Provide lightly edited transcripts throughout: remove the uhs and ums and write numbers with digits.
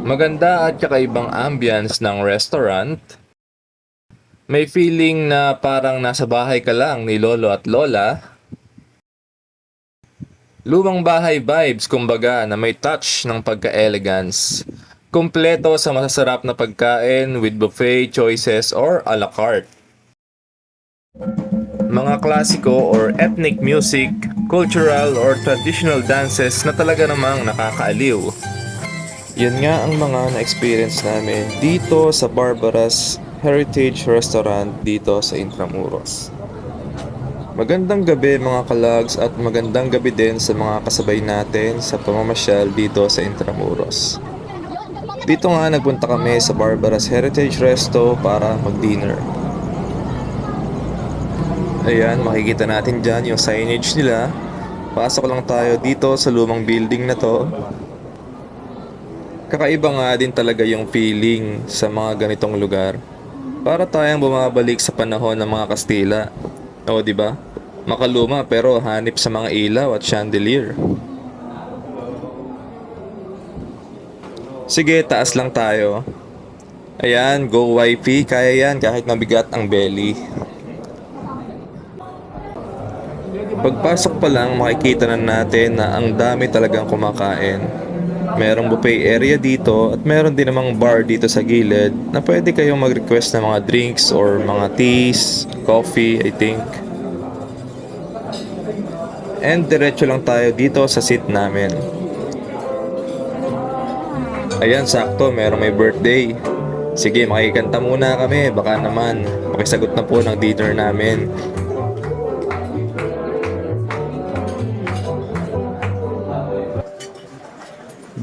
Maganda at kakaibang ambience ng restaurant. May feeling na parang nasa bahay ka lang ni lolo at lola. Lumang bahay vibes kumbaga na may touch ng pagka-elegance. Kumpleto sa masasarap na pagkain with buffet choices or a la carte. Mga klasiko or ethnic music, cultural or traditional dances na talaga namang nakakaaliw. Yan nga ang mga na-experience namin dito sa Barbara's Heritage Restaurant dito sa Intramuros. Magandang gabi mga kalags at magandang gabi din sa mga kasabay natin sa pamamasyal dito sa Intramuros. Dito nga nagpunta kami sa Barbara's Heritage Resto para mag-dinner. Ayan, makikita natin dyan yung signage nila. Pasok lang tayo dito sa lumang building na to. Kakaiba nga din talaga yung feeling sa mga ganitong lugar. Para tayong bumabalik sa panahon ng mga Kastila. O di ba? Makaluma pero hanip sa mga ilaw at chandelier. Sige, taas lang tayo. Ayan, go wifey, kaya yan kahit mabigat ang belly. Pagpasok pa lang makikita na natin na ang dami talagang kumakain. Merong buffet area dito at meron din namang bar dito sa gilid na pwede kayong mag-request ng mga drinks or mga teas, coffee, I think. And diretso lang tayo dito sa seat namin. Ayan, sakto, merong may birthday. Sige, makikanta muna kami, baka naman makisagot na po ng dinner namin.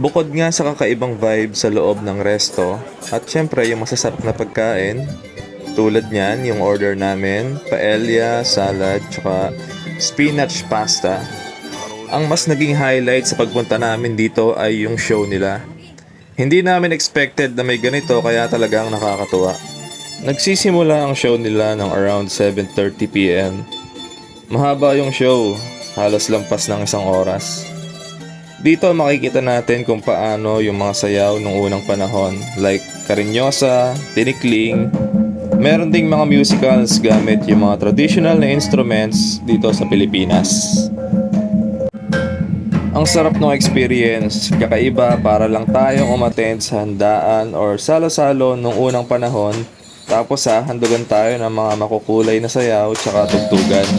Bukod nga sa kakaibang vibe sa loob ng resto at syempre yung masasarap na pagkain, tulad niyan yung order namin, paella, salad, tsaka spinach pasta. Ang mas naging highlight sa pagpunta namin dito ay yung show nila. Hindi namin expected na may ganito kaya talagang nakakatuwa. Nagsisimula ang show nila ng around 7:30 PM. Mahaba yung show, halos lampas ng isang oras. Dito makikita natin kung paano yung mga sayaw nung unang panahon like karinyosa, tinikling. Meron ding mga musicals gamit yung mga traditional na instruments dito sa Pilipinas. Ang sarap ng experience, kakaiba para lang tayong umattend sa handaan or salo-salo nung unang panahon tapos handugan tayo ng mga makukulay na sayaw tsaka tugtugan.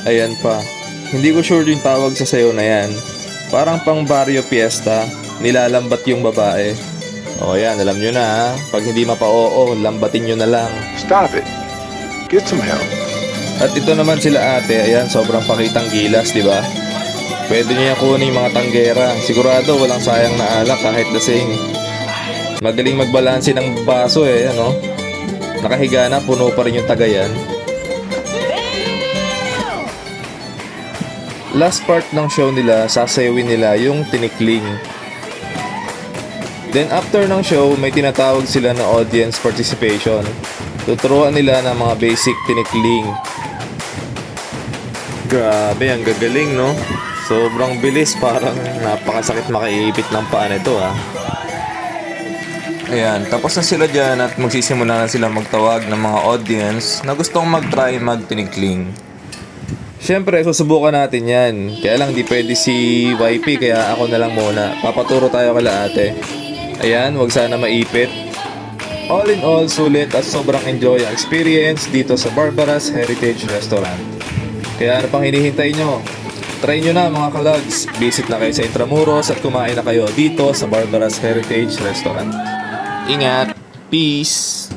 Ayan pa. Hindi ko sure yung tawag sa sayo na yan. Parang pang barrio fiesta, nilalambat yung babae. O yan, alam nyo na ha. Pag hindi mapa-oo, lambatin nyo na lang. Stop it. Get some help. At ito naman sila ate, ayan, sobrang pakitang gilas, di ba? Pwede nyo yan kunin yung mga tanggera. Sigurado walang sayang na alak kahit lasing. Magaling magbalanse ng baso ano? Nakahiga na, puno pa rin yung tagayan. Last part ng show nila, sasayawin nila yung tinikling. Then after ng show, may tinatawag sila na audience participation. Tuturuan nila ng mga basic tinikling. Grabe, ang gagaling no? Sobrang bilis, parang napakasakit makaipit ng paa nito Ayan, tapos na sila dyan at magsisimula na sila magtawag ng mga audience na gustong mag-try magtinikling. Siyempre, susubukan natin yan. Kaya lang di pwede si YP, kaya ako na lang muna. Papaturo tayo kala ate. Ayan, wag sana maipit. All in all, sulit at sobrang enjoy ang experience dito sa Barbara's Heritage Restaurant. Kaya ano pang hinihintay nyo? Try nyo na mga kalags. Visit na kayo sa Intramuros at kumain na kayo dito sa Barbara's Heritage Restaurant. Ingat! Peace!